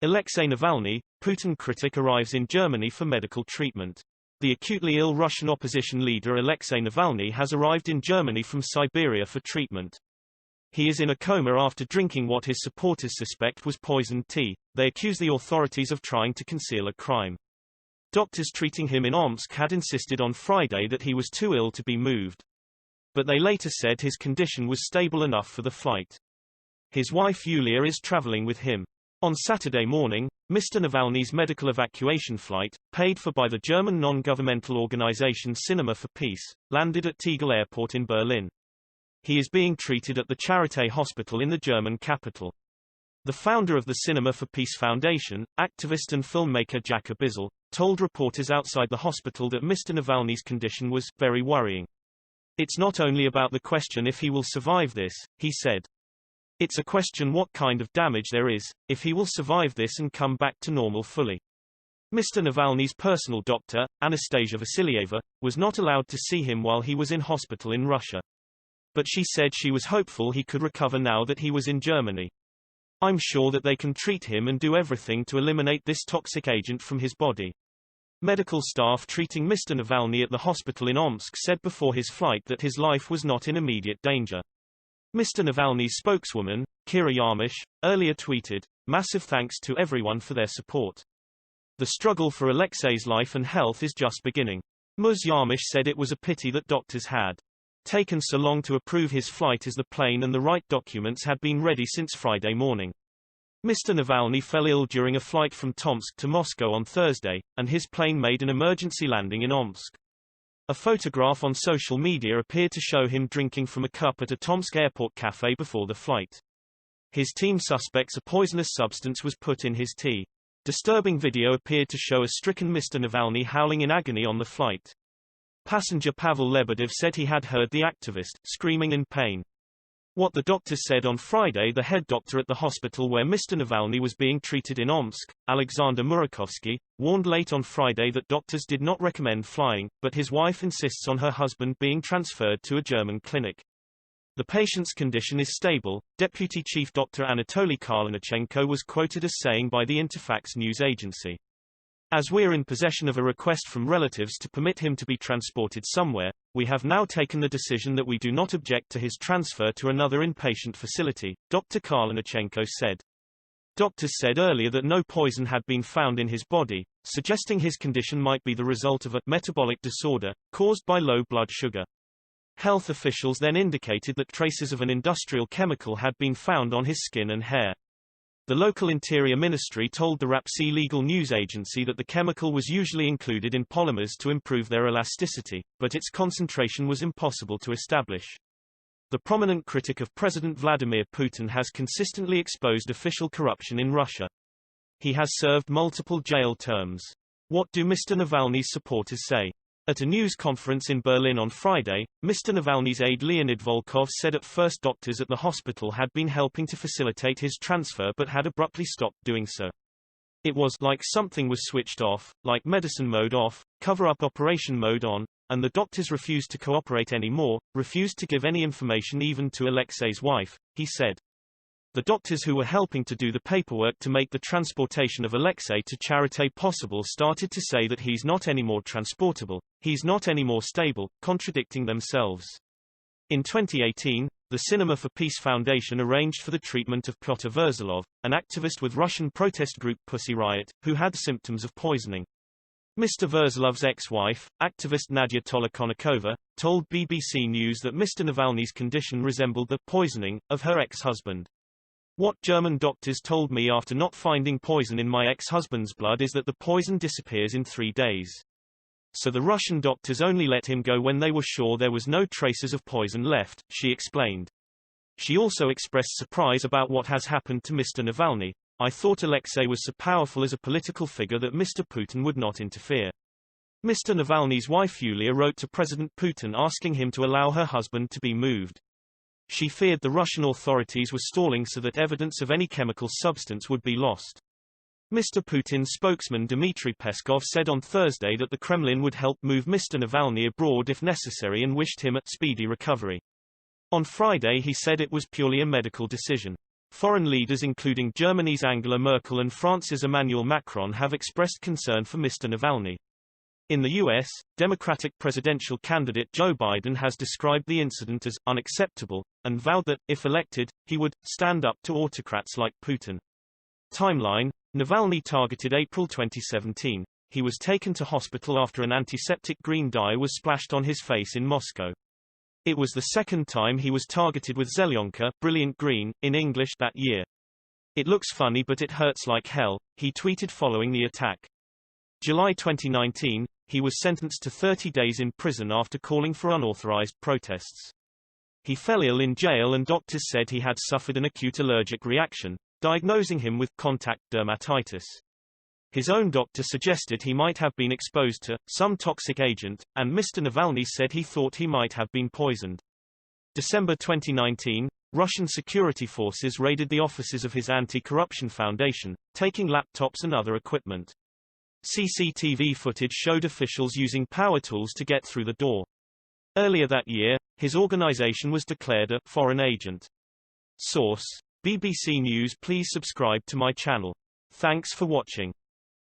Alexei Navalny, Putin critic arrives in Germany for medical treatment. The acutely ill Russian opposition leader Alexei Navalny has arrived in Germany from Siberia for treatment. He is in a coma after drinking what his supporters suspect was poisoned tea. They accuse the authorities of trying to conceal a crime. Doctors treating him in Omsk had insisted on Friday that he was too ill to be moved. But they later said his condition was stable enough for the flight. His wife Yulia is traveling with him. On Saturday morning, Mr Navalny's medical evacuation flight, paid for by the German non-governmental organization Cinema for Peace, landed at Tegel airport in Berlin. He is being treated at the Charité hospital in the German capital. The founder of the Cinema for Peace Foundation, activist and filmmaker Jaka Bizilj, told reporters outside the hospital that Mr Navalny's condition was very worrying. "It's not only about the question if he will survive this," he said. "It's a question what kind of damage there is, if he will survive this and come back to normal fully." Mr Navalny's personal doctor, Anastasia Vasilyeva, was not allowed to see him while he was in hospital in Russia. But she said she was hopeful he could recover now that he was in Germany. "I'm sure that they can treat him and do everything to eliminate this toxic agent from his body." Medical staff treating Mr Navalny at the hospital in Omsk said before his flight that his life was not in immediate danger. Mr Navalny's spokeswoman, Kira Yarmysh, earlier tweeted, "Massive thanks to everyone for their support. The struggle for Alexei's life and health is just beginning." Ms. Yarmysh said it was a pity that doctors had taken so long to approve his flight as the plane and the right documents had been ready since Friday morning. Mr Navalny fell ill during a flight from Tomsk to Moscow on Thursday, and his plane made an emergency landing in Omsk. A photograph on social media appeared to show him drinking from a cup at a Tomsk airport cafe before the flight. His team suspects a poisonous substance was put in his tea. Disturbing video appeared to show a stricken Mr Navalny howling in agony on the flight. Passenger Pavel Lebedev said he had heard the activist screaming in pain. What the doctors said on Friday. The head doctor at the hospital where Mr Navalny was being treated in Omsk, Alexander Murakovsky, warned late on Friday that doctors did not recommend flying, but his wife insists on her husband being transferred to a German clinic. The patient's condition is stable, Deputy Chief Dr. Anatoly Karlinachenko was quoted as saying by the Interfax news agency. "As we're in possession of a request from relatives to permit him to be transported somewhere, we have now taken the decision that we do not object to his transfer to another inpatient facility," Dr. Karlinachenko said. Doctors said earlier that no poison had been found in his body, suggesting his condition might be the result of a metabolic disorder, caused by low blood sugar. Health officials then indicated that traces of an industrial chemical had been found on his skin and hair. The local Interior Ministry told the RAPC legal news agency that the chemical was usually included in polymers to improve their elasticity, but its concentration was impossible to establish. The prominent critic of President Vladimir Putin has consistently exposed official corruption in Russia. He has served multiple jail terms. What do Mr. Navalny's supporters say? At a news conference in Berlin on Friday, Mr. Navalny's aide Leonid Volkov said at first doctors at the hospital had been helping to facilitate his transfer but had abruptly stopped doing so. "It was like something was switched off, like medicine mode off, cover-up operation mode on, and the doctors refused to cooperate anymore, refused to give any information even to Alexei's wife," he said. The doctors who were helping to do the paperwork to make the transportation of Alexei to Charité possible started to say that he's not anymore transportable, he's not anymore stable, contradicting themselves. In 2018, the Cinema for Peace Foundation arranged for the treatment of Pyotr Verzilov, an activist with Russian protest group Pussy Riot, who had symptoms of poisoning. Mr. Verzilov's ex-wife, activist Nadia Tolokonnikova, told BBC News that Mr. Navalny's condition resembled the poisoning of her ex-husband. "What German doctors told me after not finding poison in my ex-husband's blood is that the poison disappears in 3 days. So the Russian doctors only let him go when they were sure there was no traces of poison left," she explained. She also expressed surprise about what has happened to Mr. Navalny. "I thought Alexei was so powerful as a political figure that Mr. Putin would not interfere." Mr. Navalny's wife Yulia wrote to President Putin asking him to allow her husband to be moved. She feared the Russian authorities were stalling so that evidence of any chemical substance would be lost. Mr. Putin's spokesman Dmitry Peskov said on Thursday that the Kremlin would help move Mr. Navalny abroad if necessary and wished him a speedy recovery. On Friday he said it was purely a medical decision. Foreign leaders including Germany's Angela Merkel and France's Emmanuel Macron have expressed concern for Mr. Navalny. In the U.S., Democratic presidential candidate Joe Biden has described the incident as unacceptable, and vowed that, if elected, he would stand up to autocrats like Putin. Timeline: Navalny targeted April 2017. He was taken to hospital after an antiseptic green dye was splashed on his face in Moscow. It was the second time he was targeted with Zelyonka, brilliant green, in English that year. "It looks funny but it hurts like hell," he tweeted following the attack. July 2019, he was sentenced to 30 days in prison after calling for unauthorized protests. He fell ill in jail and doctors said he had suffered an acute allergic reaction, diagnosing him with contact dermatitis. His own doctor suggested he might have been exposed to some toxic agent, and Mr. Navalny said he thought he might have been poisoned. December 2019, Russian security forces raided the offices of his anti-corruption foundation, taking laptops and other equipment. CCTV footage showed officials using power tools to get through the door. Earlier that year, his organization was declared a foreign agent. Source: BBC News. Please subscribe to my channel. Thanks for watching.